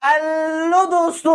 Hello दोस्तों,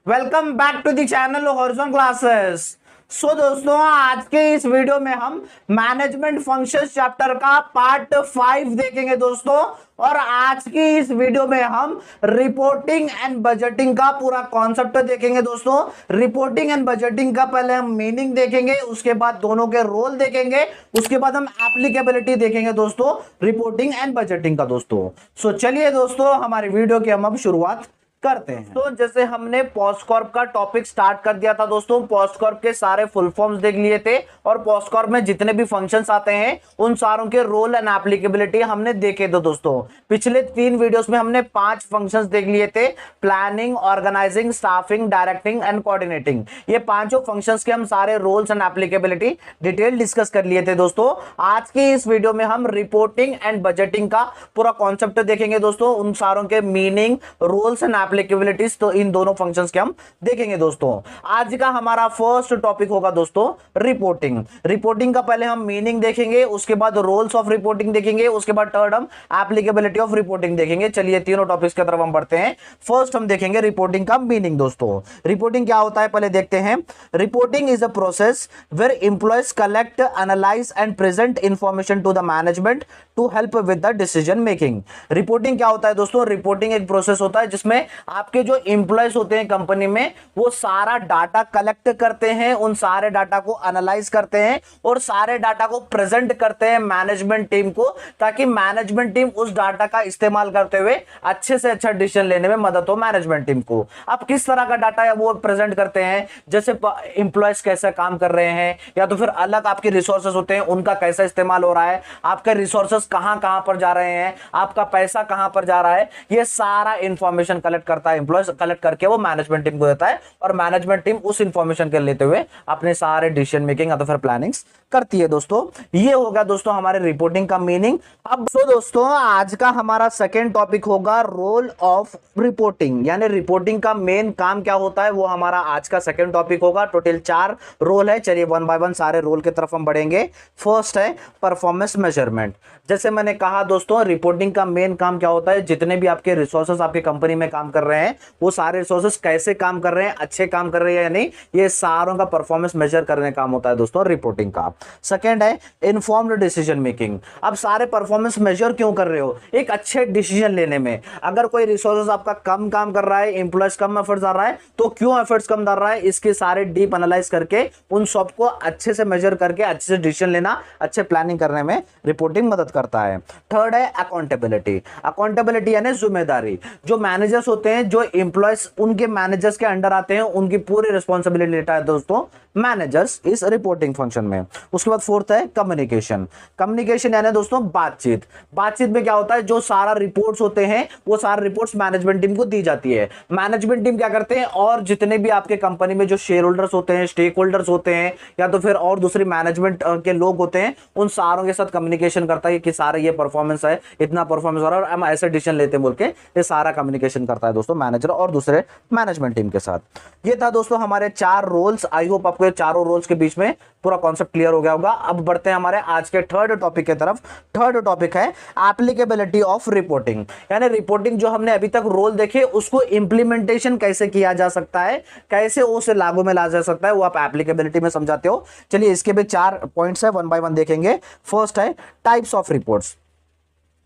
welcome back to the channel Horizon Classes. दोस्तों, आज के इस वीडियो में हम मैनेजमेंट फंक्शंस चैप्टर का पार्ट 5 देखेंगे दोस्तों। और आज की इस वीडियो में हम रिपोर्टिंग एंड बजटिंग का पूरा कॉन्सेप्ट देखेंगे दोस्तों। रिपोर्टिंग एंड बजटिंग का पहले हम मीनिंग देखेंगे, उसके बाद दोनों के रोल देखेंगे, उसके बाद हम एप्लीकेबिलिटी देखेंगे दोस्तों रिपोर्टिंग एंड बजटिंग का दोस्तों। चलिए दोस्तों, हमारी वीडियो की हम अब शुरुआत करते हैं। तो जैसे हमने पॉस्टकॉर्प का टॉपिक स्टार्ट कर दिया था दोस्तों, पॉस्टकॉर्प के सारे फुल फॉर्म्स देख लिए थे और पॉस्टकॉर्प में जितने भी फंक्शंस आते हैं उन सारों के रोल एंड एप्लीकेबिलिटी हमने देखे थे दोस्तों। पिछले 3 वीडियोस में हमने 5 फंक्शंस देख लिए थे, planning, organising, staffing, directing and coordinating. ये पांचों फंक्शंस के हम सारे roles and applicability detail discuss कर लिए थे दोस्तों। आज की इस वीडियो में हम रिपोर्टिंग एंड बजटिंग का पूरा कॉन्सेप्ट देखेंगे दोस्तों, उन सारों के मीनिंग, रोल्स एंड एप्लीकेबिलिटीज, तो इन दोनों फंक्शंस के हम देखेंगे दोस्तों। आज का हमारा फर्स्ट टॉपिक होगा दोस्तों रिपोर्टिंग। रिपोर्टिंग का पहले हम मीनिंग देखेंगे, उसके बाद रोल्स ऑफ रिपोर्टिंग देखेंगे, उसके बाद थर्ड हम एप्लीकेबिलिटी ऑफ रिपोर्टिंग देखेंगे। चलिए तीनों टॉपिक्स की तरफ हम बढ़ते हैं। फर्स्ट हम देखेंगे रिपोर्टिंग का मीनिंग दोस्तों। रिपोर्टिंग क्या होता है पहले देखते हैं। Reporting is a process where employees collect, analyse and present information to the management to help with the decision making. Reporting क्या होता है दोस्तों? रिपोर्टिंग एक प्रोसेस होता है जिसमें आपके जो एम्प्लॉयज होते हैं कंपनी में, वो सारा डाटा कलेक्ट करते हैं, उन सारे डाटा को एनालाइज करते हैं और सारे डाटा को प्रेजेंट करते हैं मैनेजमेंट टीम को, ताकि मैनेजमेंट टीम उस डाटा का इस्तेमाल करते हुए अच्छे से अच्छा डिसीजन लेने में मदद हो मैनेजमेंट टीम को। अब किस तरह का डाटा है वो प्रेजेंट करते हैं, जैसे एम्प्लॉयज कैसे काम कर रहे हैं, या तो फिर अलग आपके रिसोर्सेज होते हैं उनका कैसा इस्तेमाल हो रहा है, आपके रिसोर्सेज कहां कहां पर जा रहे हैं, आपका पैसा कहां पर जा रहा है, ये सारा इंफॉर्मेशन कलेक्ट करता है एम्प्लॉयज, कलेक्ट करके वो मैनेजमेंट टीम को देता है और मैनेजमेंट टीम उस इंफॉर्मेशन के लेते हुए अपने सारे डिसीजन मेकिंग या तो फिर प्लानिंग्स करती है दोस्तों। ये होगा दोस्तों हमारे रिपोर्टिंग का मीनिंग। अब दोस्तों आज का हमारा सेकेंड टॉपिक होगा रोल ऑफ रिपोर्टिंग, यानी रिपोर्टिंग का मेन काम क्या होता है वो हमारा आज का सेकेंड टॉपिक होगा। टोटल 4 रोल है। चलिए वन बाय वन सारे रोल की तरफ हम बढ़ेंगे। फर्स्ट है परफॉर्मेंस मेजरमेंट। जैसे मैंने कहा दोस्तों, रिपोर्टिंग का मेन काम क्या होता है, जितने भी आपके रिसोर्सेस आपके कंपनी में काम कर रहे हैं वो सारे रिसोर्सेस कैसे काम कर रहे हैं, अच्छे काम कर रहे हैं या नहीं, ये सारों का परफॉर्मेंस मेजर करने का काम होता है दोस्तों रिपोर्टिंग का। सेकंड है इन्फॉर्म्ड डिसीजन मेकिंग। अब सारे परफॉर्मेंस मेजर क्यों कर रहे हो? एक अच्छे डिसीजन लेने में। अगर कोई रिसोर्सेस आपका कम काम कर रहा है, एम्प्लॉयज कम एफर्ट्स डाल रहा है, तो क्यों एफर्ट्स कम डाल रहा है, इसके सारे डीप एनालाइज करके उन सब को अच्छे से मेजर करके अच्छे से डिसीजन लेना, अच्छे प्लानिंग करने में रिपोर्टिंग मदद करता है। थर्ड है अकाउंटेबिलिटी। अकाउंटेबिलिटी यानी जिम्मेदारी। जो मैनेजर्स होते हैं, जो एम्प्लॉयज उनके मैनेजर्स के अंडर आते हैं, उनकी पूरी रिस्पॉन्सिबिलिटी लेता है दोस्तों मैनेजर्स इस रिपोर्टिंग फंक्शन में। उसके बाद फोर्थ है कम्युनिकेशन। कम्युनिकेशन यानी दोस्तों बातचीत। बातचीत में क्या होता है, जो सारा रिपोर्ट्स होते हैं वो सारे रिपोर्ट्स मैनेजमेंट टीम को दी जाती है। मैनेजमेंट टीम क्या करते हैं, और जितने भी आपके कंपनी में जो शेयर होल्डर्स होते हैं, स्टेक होल्डर्स होते हैं, या तो फिर और दूसरी मैनेजमेंट के लोग होते हैं, उन सारों के साथ कम्युनिकेशन करता है कि सारे ये परफॉर्मेंस है, इतना परफॉर्मेंस हो रहा है और हम ऐसे डिसीजन लेते हैं बोल के ये सारा कम्युनिकेशन करता है दोस्तों मैनेजर और दूसरे मैनेजमेंट टीम के साथ। ये था दोस्तों हमारे 4 रोल्स। आई होप आपको चारों रोल्स के बीच में पूरा कॉन्सेप्ट क्लियर हो गया होगा। अब बढ़ते हैं हमारे आज के थर्ड टॉपिक की तरफ। थर्ड टॉपिक है एप्लीकेबिलिटी ऑफ रिपोर्टिंग, यानी रिपोर्टिंग जो हमने अभी तक रोल देखे उसको इंप्लीमेंटेशन कैसे किया जा सकता है, कैसे उसे लागू में ला जा सकता है, वो आप एप्लीकेबिलिटी में समझाते हो। चलिए इसके भी 4 पॉइंट्स है, वन बाय वन देखेंगे। फर्स्ट है टाइप्स ऑफ रिपोर्ट्स।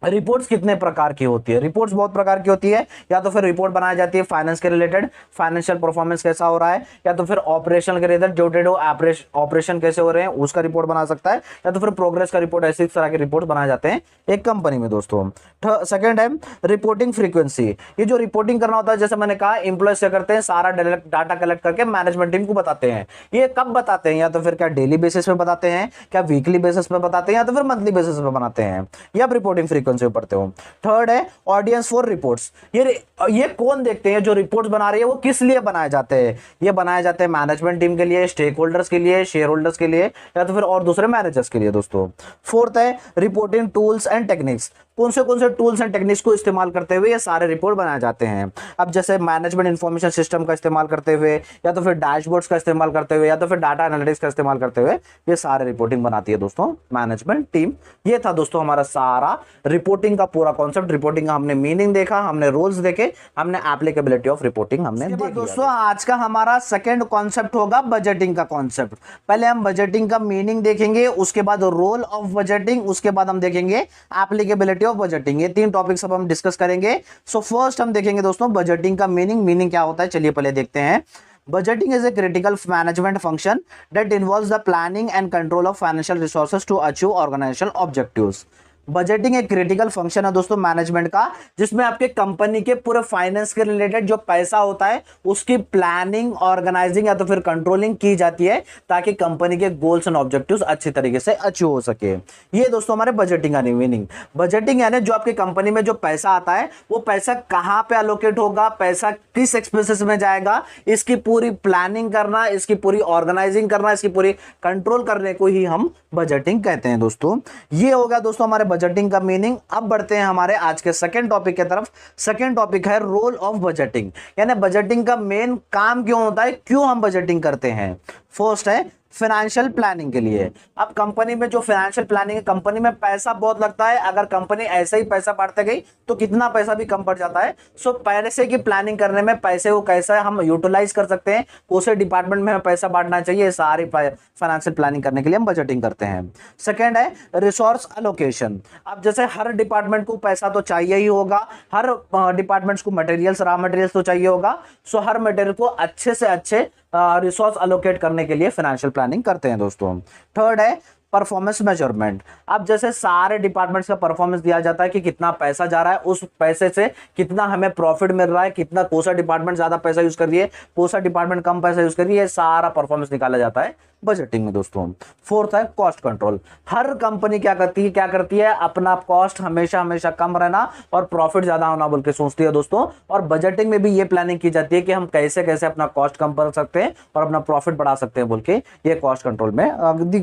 रिपोर्ट्स कितने प्रकार की होती है? रिपोर्ट्स बहुत प्रकार की होती है। या तो फिर रिपोर्ट बनाई जाती है फाइनेंस के रिलेटेड, फाइनेंशियल परफॉर्मेंस कैसा हो रहा है, या तो फिर ऑपरेशनल के रिलेटेड, जो डेडो ऑपरेशन कैसे हो रहे हैं उसका रिपोर्ट बना सकता है, या तो फिर प्रोग्रेस का रिपोर्ट। ऐसे इस तरह के रिपोर्ट बनाए जाते हैं एक कंपनी में दोस्तों। सेकंड है रिपोर्टिंग फ्रीक्वेंसी। ये जो रिपोर्टिंग करना होता है, जैसे मैंने कहा एम्प्लॉयज क्या करते हैं, सारा डाटा कलेक्ट करके मैनेजमेंट टीम को बताते हैं। ये कब बताते हैं? या तो फिर क्या डेली बेसिस पे बताते हैं, क्या वीकली बेसिस पे बताते हैं, या तो फिर मंथली बेसिस पे बनाते हैं, या रिपोर्टिंग फ्रीक्वेंसी पढ़ते हो। थर्ड है ऑडियंस फॉर रिपोर्ट्स। ये कौन देखते हैं, जो रिपोर्ट्स बना रही है वो किस लिए बनाए जाते हैं? ये बनाए जाते हैं मैनेजमेंट टीम के लिए, स्टेक होल्डर्स के लिए, शेयर होल्डर्स के लिए, या तो फिर और दूसरे मैनेजर्स के लिए दोस्तों। फोर्थ है रिपोर्टिंग टूल्स एंड टेक्निक्स। कौन से टूल्स एंड टेक्निक्स को इस्तेमाल करते हुए ये सारे रिपोर्ट बनाए जाते हैं। अब जैसे मैनेजमेंट इंफॉर्मेशन सिस्टम का इस्तेमाल करते हुए, या तो फिर डैशबोर्ड्स का इस्तेमाल करते हुए, या तो फिर डाटा एनालिटिक्स का इस्तेमाल करते हुए ये सारे रिपोर्टिंग बनाती है दोस्तों मैनेजमेंट टीम। ये था दोस्तों हमारा सारा रिपोर्टिंग का पूरा कॉन्सेप्ट। रिपोर्टिंग का हमने मीनिंग देखा, हमने रूल्स देखे, हमने एप्लीकेबिलिटी ऑफ रिपोर्टिंग हमने देखा। दोस्तों आज का हमारा सेकंड कॉन्सेप्ट होगा बजटिंग का कॉन्सेप्ट। पहले हम बजटिंग का मीनिंग देखेंगे, उसके बाद रोल ऑफ बजटिंग, उसके बाद हम देखेंगे एप्लीकेबिलिटी ऑफ बजटिंग। ये तीन टॉपिक्स अब हम डिस्कस करेंगे। सो फर्स्ट हम देखेंगे दोस्तों बजटिंग का मीनिंग क्या होता है। चलिए पहले देखते हैं। Budgeting is a critical management function that involves the planning and control of financial resources to achieve organizational objectives. Budgeting एक क्रिटिकल फंक्शन है दोस्तों मैनेजमेंट का, जिसमें आपके कंपनी के पूरे फाइनेंस के रिलेटेड जो पैसा होता है उसकी प्लानिंग, ऑर्गेनाइजिंग या तो फिर कंट्रोलिंग की जाती है, ताकि कंपनी के गोल्स एंड ऑब्जेक्टिव्स अच्छी तरीके से अचीव हो सके। ये दोस्तों हमारे बजटिंग का मीनिंग। बजटिंग यानी जो आपकी कंपनी में जो पैसा आता है वो पैसा कहां पे अलोकेट होगा, पैसा किस एक्सपेंसेस में जाएगा, इसकी पूरी प्लानिंग करना, इसकी पूरी ऑर्गेनाइजिंग करना, इसकी पूरी कंट्रोल करने को ही हम बजटिंग कहते हैं दोस्तों। ये हो गया दोस्तों हमारे बजटिंग का मीनिंग। अब बढ़ते हैं हमारे आज के सेकंड टॉपिक की तरफ। सेकंड टॉपिक है रोल ऑफ बजटिंग, यानी बजटिंग का मेन काम क्यों होता है, क्यों हम बजटिंग करते हैं। फर्स्ट है फाइनेंशियल प्लानिंग के लिए। अब कंपनी में जो फाइनेंशियल प्लानिंग है, कंपनी में पैसा बहुत लगता है, अगर कंपनी ऐसे ही पैसा बांटते गई तो कितना पैसा भी कम पड़ जाता है। सो पैसे की प्लानिंग करने में पैसे को कैसे हम यूटिलाइज कर सकते हैं, उसे डिपार्टमेंट में हमें पैसा बांटना चाहिए, सारी फाइनेंशियल प्लानिंग करने के लिए हम बजटिंग करते हैं। सेकेंड है रिसोर्स एलोकेशन। अब जैसे हर डिपार्टमेंट को पैसा तो चाहिए ही होगा, हर डिपार्टमेंट्स को मटेरियल्स, रॉ मटेरियल्स तो चाहिए होगा। सो हर मटेरियल को अच्छे से अच्छे रिसोर्स अलोकेट करने के लिए फाइनेंशियल प्लानिंग करते हैं दोस्तों। थर्ड है परफॉर्मेंस मेजरमेंट। अब जैसे सारे डिपार्टमेंट्स का परफॉर्मेंस दिया जाता है कि कितना पैसा जा रहा है, उस पैसे से कितना हमें प्रॉफिट मिल रहा है, कितना कौन सा डिपार्टमेंट ज्यादा पैसा यूज कर रही है, कौन सा डिपार्टमेंट कम पैसा यूज कर रही है, सारा परफॉर्मेंस निकाला जाता है बजटिंग में दोस्तों। फोर्थ है कॉस्ट कंट्रोल। हर कंपनी क्या करती है अपना कॉस्ट हमेशा कम रहना और प्रॉफिट ज्यादा होना बोल के सोचती है दोस्तों। और बजटिंग में भी ये प्लानिंग की जाती है कि हम कैसे कैसे अपना कॉस्ट कम कर सकते हैं और अपना प्रॉफिट बढ़ा सकते हैं बोल के ये कॉस्ट कंट्रोल में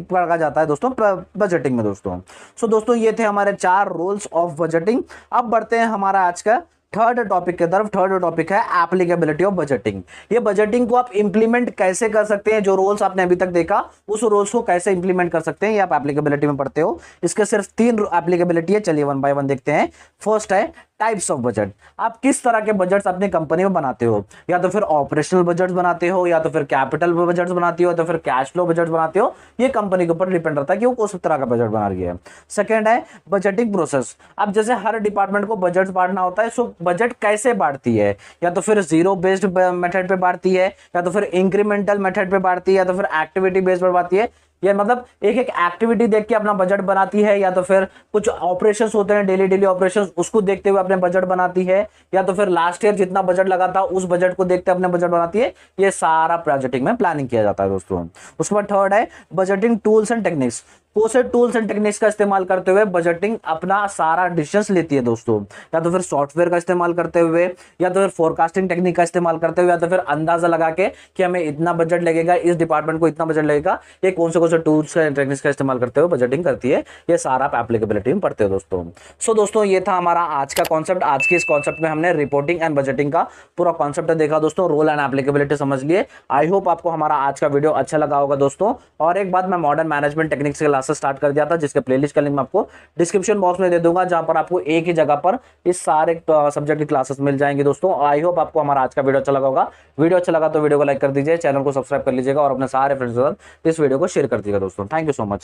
पढ़ा जाता है दोस्तों बजटिंग में दोस्तों। सो दोस्तों ये थे हमारे 4 रूल्स ऑफ बजटिंग। अब बढ़ते हैं हमारा आज का थर्ड टॉपिक की तरफ। थर्ड टॉपिक है एप्लीकेबिलिटी ऑफ बजटिंग। ये बजटिंग को आप इंप्लीमेंट कैसे कर सकते हैं, जो रूल्स आपने अभी तक देखा उस रूल्स को कैसे इंप्लीमेंट कर सकते हैं, ये आप एप्लीकेबिलिटी में पढ़ते हो। इसके सिर्फ 3 एप्लीकेबिलिटी है। चलिए 1 बाय 1 देखते हैं। फर्स्ट है टाइप्स ऑफ बजट। आप किस तरह के बजट्स अपनी कंपनी में बनाते हो, या तो फिर ऑपरेशनल बजट्स बनाते हो, या तो फिर कैपिटल बजट्स बनाते हो, या तो फिर कैश फ्लो बजट बनाते हो। ये कंपनी के ऊपर डिपेंड रहता है कि वो कौन सी तरह का बजट बना रही है। सेकंड है बजटिंग प्रोसेस। अब जैसे हर डिपार्टमेंट को बजट बांटना होता है, सो बजट कैसे बांटती है, या तो फिर जीरो बेस्ड मेथड पे बांटती है, या तो फिर इंक्रीमेंटल मेथड पे बांटती है, या तो फिर एक्टिविटी बेस्ड पर बांटती है। ये मतलब एक एक एक्टिविटी देख के अपना बजट बनाती है, या तो फिर कुछ ऑपरेशंस होते हैं डेली ऑपरेशंस, उसको देखते हुए अपने बजट बनाती है, या तो फिर लास्ट ईयर जितना बजट लगा था उस बजट को देखते अपने बजट बनाती है। ये सारा बजटिंग में प्लानिंग किया जाता है दोस्तों। उसके बाद थर्ड है बजटिंग टूल्स एंड टेक्निक्स। कौन से टूल्स एंड टेक्निक्स का इस्तेमाल करते हुए बजटिंग अपना सारा डिसीजंस लेती है दोस्तों, या तो फिर सॉफ्टवेयर का इस्तेमाल करते हुए, या तो फिर फोरकास्टिंग टेक्निक का इस्तेमाल करते हुए, या तो फिर अंदाजा लगा के कि हमें इतना बजट लगेगा, इस डिपार्टमेंट को इतना बजट लगेगा। ये कौन से टूल्स एंड टेक्निक्स का इस्तेमाल करते हुए बजटिंग करती है, ये सारा आप एप्लीकेबिलिटी में पढ़ते हो दोस्तों। सो दोस्तों ये था हमारा आज का कॉन्सेप्ट। आज के इस कॉन्सेप्ट में हमने रिपोर्टिंग एंड बजटिंग का पूरा कॉन्सेप्ट देखा दोस्तों, रोल एंड एप्लीकेबिलिटी समझ लिए। आई होप आपको हमारा आज का वीडियो अच्छा लगा होगा दोस्तों। और एक बात, मैं मॉडर्न मैनेजमेंट टेक्निक्स के क्लासेस स्टार्ट कर दिया था, जिसके प्लेलिस्ट का लिंक मैं आपको डिस्क्रिप्शन बॉक्स में दे दूंगा, जहां पर आपको एक ही जगह पर इस सारे सब्जेक्ट की क्लासेस मिल जाएंगे दोस्तों। आई होप आपको हमारा आज का वीडियो अच्छा लगा होगा। वीडियो अच्छा लगा तो वीडियो को लाइक कर दीजिए, चैनल को सब्सक्राइब कर लीजिएगा और अपने सारे फ्रेंड्स के साथ इस वीडियो को शेयर कर दीजिएगा दोस्तों। Thank you so much.